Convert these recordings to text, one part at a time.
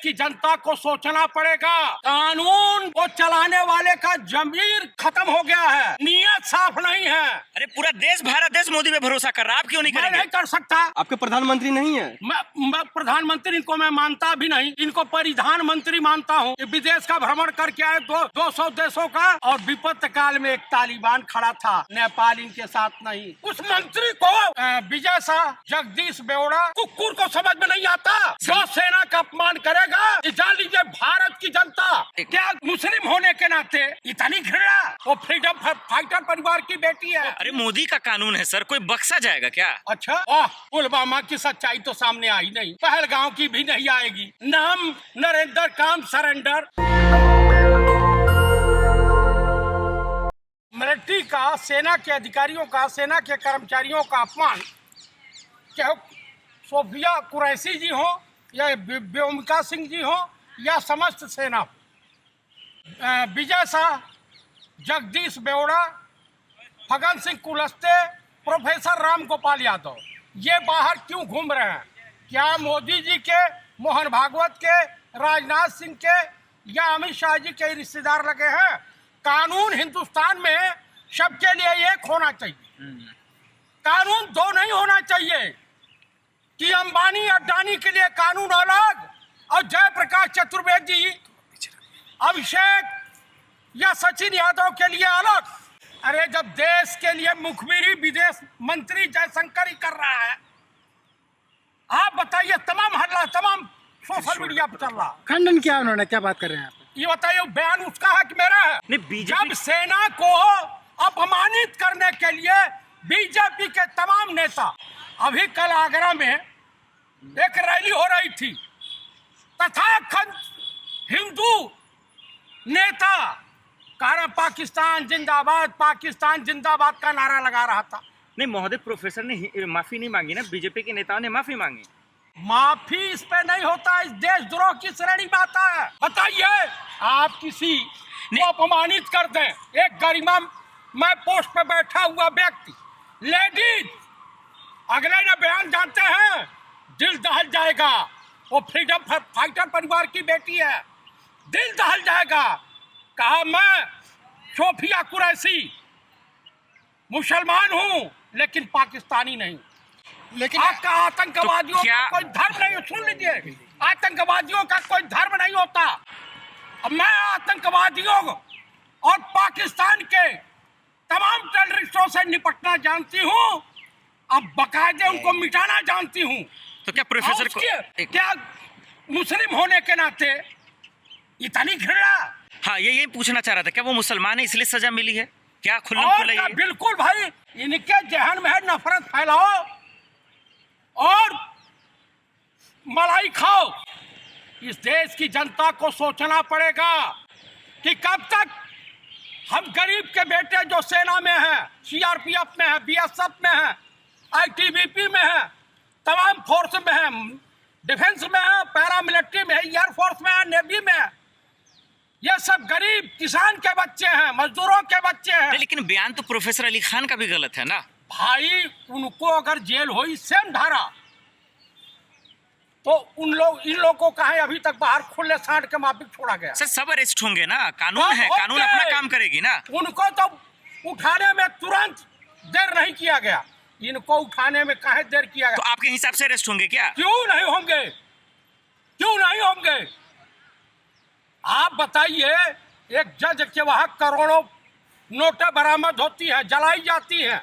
की जनता को सोचना पड़ेगा। कानून को चलाने वाले का जमीर खत्म हो गया है, नीयत साफ नहीं है। अरे पूरा देश, भारत देश मोदी पे भरोसा कर रहा है, आप क्यों नहीं मैं करेंगे? नहीं कर सकता। आपके प्रधानमंत्री नहीं है? मैं प्रधानमंत्री इनको मैं मानता भी नहीं, इनको परिधान मंत्री मानता हूँ। विदेश का भ्रमण करके आए 200 देशों का, और विपत्ति काल में एक तालिबान खड़ा था, नेपाल इनके साथ नहीं। उस मंत्री को विजय शाह, जगदीश बेवड़ा, कुकुर को समझ में नहीं आता। जो सेना का अपमान करेगा, जान लीजिए भारत की जनता क्या मुस्लिम होने के नाते इतनी घृणा? वो फ्रीडम फाइटर परिवार की बेटी है। अरे मोदी का कानून है सर, कोई बख्शा जाएगा क्या? अच्छा, पुलवामा की सच्चाई तो सामने आई नहीं, पहलगांव की भी नहीं आएगी। नाम नरेंद्र, काम सरेंडर। मिलिट्री का, सेना के अधिकारियों का, सेना के कर्मचारियों का अपमान, चाहे सोफिया कुरैशी जी हो या व्योमिका सिंह जी हो या समस्त सेना, विजय शाह, जगदीश बेवड़ा, फगन सिंह कुलस्ते, प्रोफेसर राम गोपाल यादव, ये बाहर क्यों घूम रहे हैं? क्या मोदी जी के, मोहन भागवत के, राजनाथ सिंह के या अमित शाह जी के रिश्तेदार लगे हैं? कानून हिंदुस्तान में सबके लिए एक होना चाहिए, कानून दो नहीं होना चाहिए कि अंबानी अडानी के लिए कानून अलग और जयप्रकाश चतुर्वेदी, अभिषेक या सचिन यादव के लिए अलग। अरे जब देश के लिए मुखबिरी विदेश मंत्री जयशंकर ही कर रहा है, आप बताइए, तमाम हल्ला, तमाम सोशल मीडिया पर चल रहा। खंडन किया उन्होंने, क्या बात कर रहे हैं आप? ये बताइए, बयान उसका है कि मेरा है? नहीं, जब सेना को अपमानित करने के लिए बीजेपी के तमाम नेता, अभी कल आगरा में एक रैली हो रही थी, तथाकथित हिंदू नेता कह रहा पाकिस्तान जिंदाबाद, पाकिस्तान जिंदाबाद का नारा लगा रहा था। नहीं महोदय, प्रोफेसर ने माफी नहीं मांगी ना, बीजेपी के नेताओं ने माफी मांगी। माफी इस पे नहीं होता, इस देशद्रोह की श्रेणी में आता है। बताइए, आप किसी को अपमानित कर दें, एक गरिमा मैं पोस्ट पे बैठा हुआ व्यक्ति, लेडीज, अगले ने बयान जानते हैं, दिल दहल जाएगा। वो फ्रीडम फाइटर परिवार की बेटी है, दिल दहल जाएगा। कहा मैं सोफिया कुरैशी मुसलमान हूँ लेकिन पाकिस्तानी नहीं। लेकिन आपका आतंकवादियों का कोई धर्म नहीं, सुन लीजिए, आतंकवादियों का कोई धर्म नहीं होता। अब मैं आतंकवादियों और पाकिस्तान के तमाम टेररिस्टों से निपटना जानती हूँ, अब बाकायदे उनको मिटाना जानती हूँ। तो क्या प्रोफेसर को क्या मुस्लिम होने के नाते इतनी घृणा? हाँ, यही पूछना चाह रहा था, क्या वो मुसलमान है इसलिए सजा मिली है? क्या खुल्लम खुल्ला? बिल्कुल भाई, इनके जहन में है नफरत फैलाओ और मलाई खाओ। इस देश की जनता को सोचना पड़ेगा कि कब तक हम गरीब के बेटे जो सेना में हैं, सीआरपीएफ में है, बीएसएफ में है, आईटीबीपी में है, तमाम फोर्स में है, डिफेंस में है, पैरामिलिट्री में है, एयरफोर्स में है, नेवी में है, ये सब गरीब किसान के बच्चे हैं, मजदूरों के बच्चे हैं। लेकिन बयान तो प्रोफेसर अली खान का भी गलत है ना भाई। उनको अगर जेल हुई सेम धारा, तो इन लोगों को कहा अभी तक बाहर खुले सांड के माफिक छोड़ा गया। सर सब अरेस्ट होंगे ना, कानून है, कानून अपना काम करेगी ना। उनको तो उठाने में तुरंत देर नहीं किया गया, इनको उठाने में काहे देर किया गया? तो आपके हिसाब से अरेस्ट होंगे क्या? क्यों नहीं होंगे, क्यों नहीं होंगे? आप बताइए, एक जज के वहां करोड़ों नोटें बरामद होती है, जलाई जाती हैं,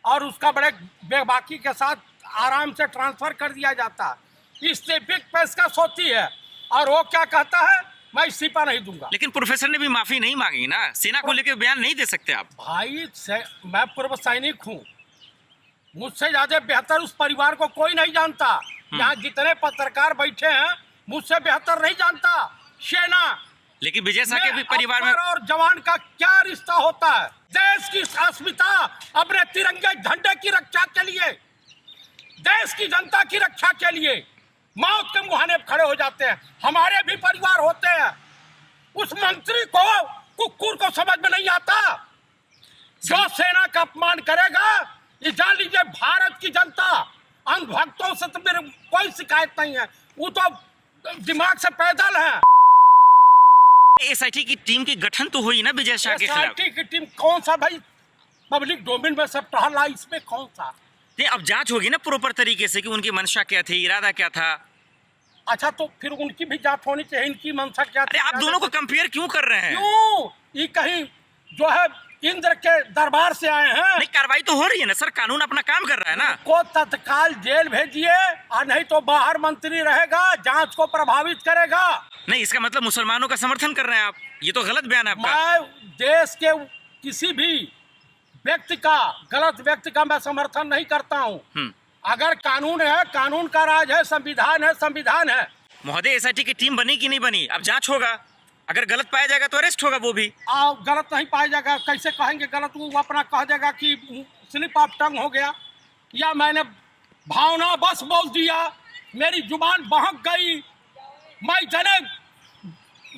और उसका बड़े बेबाकी के साथ आराम से ट्रांसफर कर दिया जाता है। इस्तीफे पेशकश होती है और वो क्या कहता है, मैं इस्तीफा नहीं दूंगा। लेकिन प्रोफेसर ने भी माफी नहीं मांगी ना, सेना को लेकर बयान नहीं दे सकते आप। भाई मैं पूर्व सैनिक हूँ, मुझसे ज्यादा बेहतर उस परिवार को कोई नहीं जानता। यहाँ जितने पत्रकार बैठे हैं, मुझसे बेहतर नहीं जानता सेना। लेकिन विजय शाह के भी परिवार में और जवान का क्या रिश्ता होता है? देश की अस्मिता अपने तिरंगे झंडे की रक्षा के लिए, देश की जनता की रक्षा के लिए मौत के मुहाने खड़े हो जाते हैं। हमारे भी परिवार होते हैं। उस मंत्री को, कुकुर को समझ में नहीं आता। जो सेना का अपमान करेगा, ये जान लीजिए भारत की जनता, अंधभक्तों से तो मेरे कोई शिकायत नहीं है, वो तो दिमाग से पैदल हैं। एसआईटी की टीम की गठन तो हुई ना विजय शाह के खिलाफ। एसआईटी की टीम कौन सा भाई, पब्लिक डोमेन में सब टहला, इसमें कौन सा? नहीं, अब जांच होगी ना प्रॉपर तरीके से कि उनकी मंशा क्या थी, इरादा क्या था। अच्छा तो फिर उनकी भी जांच होनी चाहिए, इनकी मंशा क्या थी? अरे आप दोनों को कंपेयर क्यों कर रहे हैं? क्यों? ये कहीं जो है इंद्र के दरबार से आए हैं? नहीं, कार्रवाई तो हो रही है ना सर, कानून अपना काम कर रहा है ना। को तत्काल जेल भेजिए और नहीं तो बाहर मंत्री रहेगा, जांच को प्रभावित करेगा। नहीं, इसका मतलब मुसलमानों का समर्थन कर रहे हैं आप, ये तो गलत बयान है आपका। मैं देश के किसी भी व्यक्ति का, गलत व्यक्ति का मैं समर्थन नहीं करता हूँ। अगर कानून है, कानून का राज है, संविधान है, संविधान है। महोदय, एसआईटी की टीम बनी कि नहीं बनी, अब जांच होगा, अगर गलत पाया जाएगा तो अरेस्ट होगा वो भी। गलत नहीं पाया जाएगा, कैसे कहेंगे गलत? वो अपना कह देगा कि स्लिप ऑफ टंग हो गया, या मैंने भावना बस बोल दिया, मेरी जुबान बहक गई, मैं जने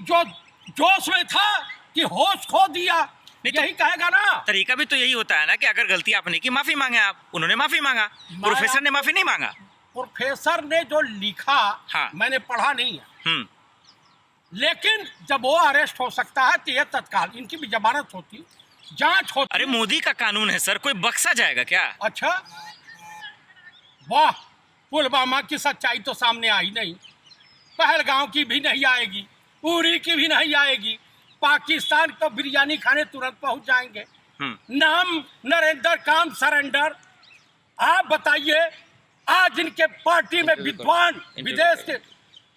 जो जोश में था कि होश खो दिया, यही कहेगा ना। तरीका भी तो यही होता है ना कि अगर गलती आपने की माफी मांगे आप, उन्होंने माफी मांगा, प्रोफेसर ने माफी नहीं मांगा। प्रोफेसर ने जो लिखा, हाँ। मैंने पढ़ा नहीं है, लेकिन जब वो अरेस्ट हो सकता है तो ये तत्काल इनकी भी जमानत होती, जांच होती। अरे मोदी का कानून है सर, कोई बख्शा जाएगा क्या? अच्छा, वाह, पुलवामा की सच्चाई तो सामने आई नहीं, पहलगांव की भी नहीं आएगी, उरी की भी नहीं आएगी, पाकिस्तान को बिरयानी खाने तुरंत पहुंच जाएंगे। नाम नरेंद्र काम सरेंडर। आप बताइए, आज इनके पार्टी में विद्वान, विदेश के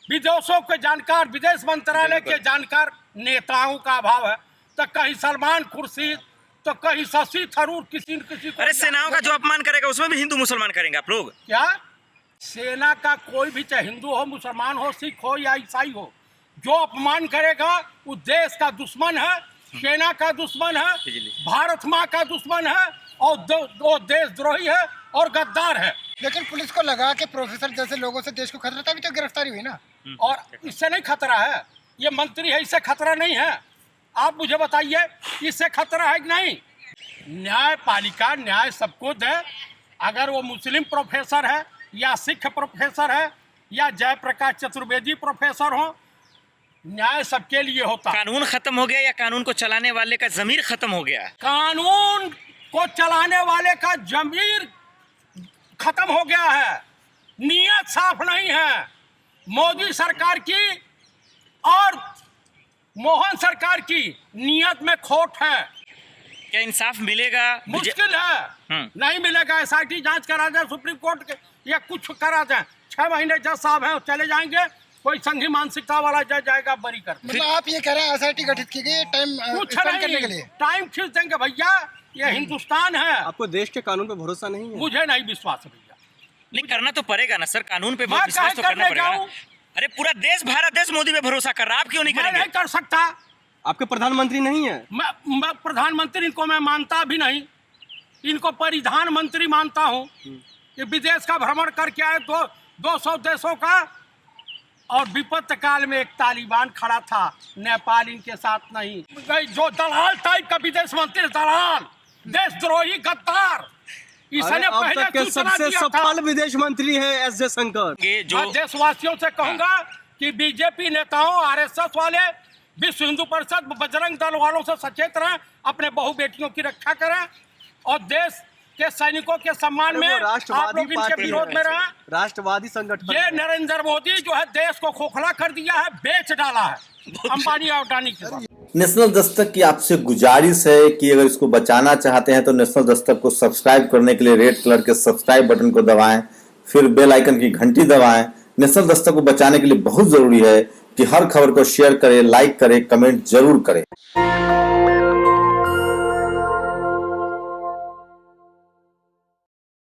विदेशों के जानकार, विदेश मंत्रालय के जानकार नेताओं का अभाव है, तो कहीं सलमान खुर्शीद, तो कहीं शशि थरूर, किसी न किसी को। अरे सेनाओं का जो अपमान करेगा उसमें भी हिंदू मुसलमान करेंगे आप लोग क्या? सेना का कोई भी, चाहे हिंदू हो, मुसलमान हो, सिख हो या ईसाई हो, जो अपमान करेगा वो देश का दुश्मन है, सेना का दुश्मन है, भारत माँ का दुश्मन है, और वो देशद्रोही है और गद्दार है। लेकिन पुलिस को लगा कि प्रोफेसर जैसे लोगों से देश को खतरा था, अभी तो गिरफ्तारी हुई ना। और इससे नहीं खतरा है, ये मंत्री है, इससे खतरा नहीं है। आप मुझे बताइए, इससे खतरा है कि नहीं? न्यायपालिका न्याय सबको दे। अगर वो मुस्लिम प्रोफेसर है या सिख प्रोफेसर है या जयप्रकाश चतुर्वेदी प्रोफेसर हो, न्याय सबके लिए होता। कानून खत्म हो गया या कानून को चलाने वाले का जमीर खत्म हो गया? कानून को चलाने वाले का जमीर खत्म हो गया है, नीयत साफ नहीं है। मोदी सरकार की और मोहन सरकार की नीयत में खोट है। क्या इंसाफ मिलेगा? मुश्किल है, नहीं मिलेगा। एसआईटी जांच करा जाए सुप्रीम कोर्ट के, या कुछ करा जाए, 6 महीने जज साहब हैं चले जाएंगे, कोई संघी मानसिकता वाला जज जाएगा, बरी कर। मतलब आप ये कह रहे हैं एसआईटी गठित की गई टाइम कुछ करने के लिए? टाइम खींच देंगे भैया, ये हिंदुस्तान है। आपको देश के कानून पे भरोसा नहीं है? मुझे नहीं विश्वास है भैया। नहीं, करना तो पड़ेगा ना सर, कानून पे मैं विश्वास तो काहे करना करने पड़ेगा ना। जाऊं? अरे पूरा देश, भारत देश मोदी पे भरोसा कर रहा है, आप क्यों नहीं मैं करेंगे? नहीं कर सकता। आपके प्रधानमंत्री नहीं है? मैं प्रधानमंत्री इनको मैं मानता भी नहीं, इनको परिधान मंत्री मानता हूँ। ये विदेश का भ्रमण करके आए 200 देशों का, और विपत्त काल में एक तालिबान खड़ा था, नेपाल इनके साथ नहीं। जो दलाल टाइप का विदेश मंत्री, दलाल, देशद्रोही, गद्दार, इसने अब पहले तक के सूचना सबसे दिया था। सफल विदेश मंत्री है एस जयशंकर। ये जो मैं देशवासियों से कहूंगा कि बीजेपी नेताओं, आरएसएस वाले, विश्व हिंदू परिषद, बजरंग दल वालों से सचेत रहें, अपने बहू बेटियों की रक्षा करें, और देश के सैनिकों के सम्मान में आप लोग इनके विरोध में रहें। राष्ट्रवादी संगठन ये नरेंद्र मोदी जो है देश को खोखला कर दिया है, बेच डाला है अंबानी और अडानी के साथ। नेशनल दस्तक की आपसे गुजारिश है कि अगर इसको बचाना चाहते हैं तो नेशनल दस्तक को सब्सक्राइब करने के लिए रेड कलर के सब्सक्राइब बटन को दबाएं, फिर बेल आइकन की घंटी दबाएं। नेशनल दस्तक को बचाने के लिए बहुत जरूरी है कि हर खबर को शेयर करें, लाइक करें, कमेंट जरूर करें।